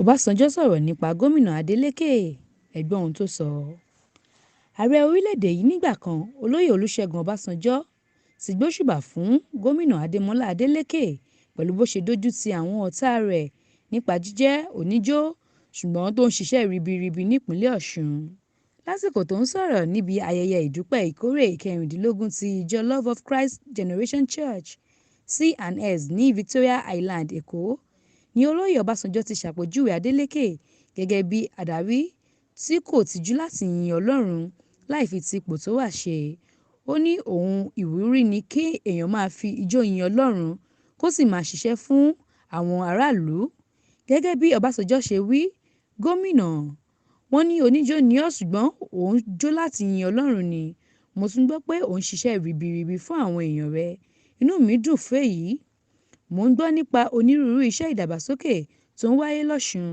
Ọbasanjọ sọ̀rọ̀ nípa Gomina Adeleke, ẹ gbọ́ ohun tó sọ. Ààrẹ orílẹ̀-èdè yìí nígbà kan, Olóyè Olúṣẹ́gun Ọbásanjọ́, ti gbóṣùbà fún Gómìnà Adémọ́lá Adeleke pẹ̀lú bó ṣe dójú ti àwọn ọ̀tá rẹ̀ nípa jíjẹ́ oníjó ṣùgbọ́n tó ń ṣiṣẹ́ ribiribi nípínlẹ̀ Ọ̀ṣun. Lásìkò tó ń sọ̀rọ̀ níbi ayẹyẹ ìdúpẹ́ ìkórè ìkẹrìndínlógún ti ìjọ Love of Christ Generation Church C&S ní Victoria Island, Èkó, ni Olóyè Ọbásanjọ́ ti ṣàpèjúwe Adeleke gẹ́gẹ́ bí adarí tí kò tijú láti yin Ọlọ́run láì fi ti ipò tó wà ṣe. Ó ní ohun ìwúrí ni kí èèyàn máa fi ijó yin Ọlọ́run kó sì máa ṣiṣẹ́ fún àwọn aráàlú. Gẹ́gẹ́ bí Ọbásanjọ́ ṣe wí, Gómìnà, wọ́n ní oníjó ni ọ́ ṣùgbọ́n òun jó láti yin Ọlọ́run ni. Mo tún gbọ́ pé òun ṣiṣẹ́ ribiribi fún àwọn èèyàn rẹ̀. Inú mi dùn fún èyí. Mo ń gbọ́ nípa onírúurú iṣẹ́ ìdàgbàsókè tó ń wáyé lọ́ṣun.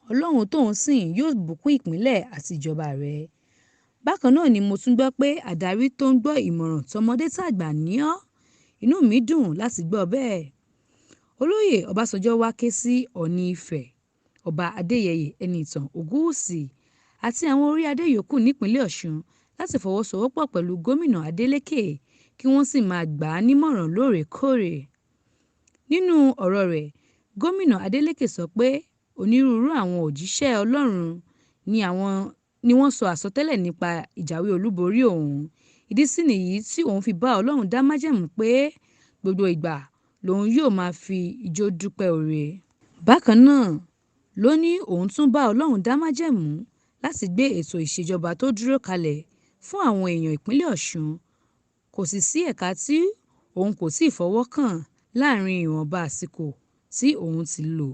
Ọlọ́run tó ń sìn yóò bùkún ìpínlẹ̀ àti ìjọba rẹ̀. Bákan náà ni mo tún gbọ́ pé adarí tó ń gbọ́ ìmọ̀ràn tọmọdé tàgbà ní ọ́. Inú mi dùn láti gbọ́ bẹ́ẹ̀. Olóyè Ọbásanjọ́ wá ké sí Ọọ̀ni Ifẹ̀, Ọba Adéyẹyè Ẹnìtàn Ògúnwùsì àti àwọn orí adé yòókù nípínlẹ̀ Ọ̀ṣun láti fọwọ́sowọ́pọ̀ pẹ̀lú Gómìnà Adeleke kí wọ́n sì máa gbà á nímọ̀ràn lóòrèkóòrè. Nínú ọ̀rọ̀ rẹ̀, Gómìnà Adeleke sọ pé onírúurú àwọn òjíṣẹ́ Ọlọ́run ni wọ́n sọ àsọtẹ́lẹ̀ nípa ìjáwé olúborí òun. Ìdí sì nìyí tí òun fi bá Ọlọ́run dá májẹ̀mú pé gbogbo ìgbà lòun yóò máa fi ijó dúpẹ́ oore. Bákan náà ló ní òun tún bá Ọlọ́run dá májẹ̀mú láti gbé ètò ìṣèjọba tó dúró kalẹ̀ fún àwọn èèyàn ìpínlẹ̀ Ọ̀ṣun. Kò sì sí ẹ̀ka tí òun kò tíì fọwọ́ kàn láàrin ìwọ̀nba àsìkò tí òun ti lò.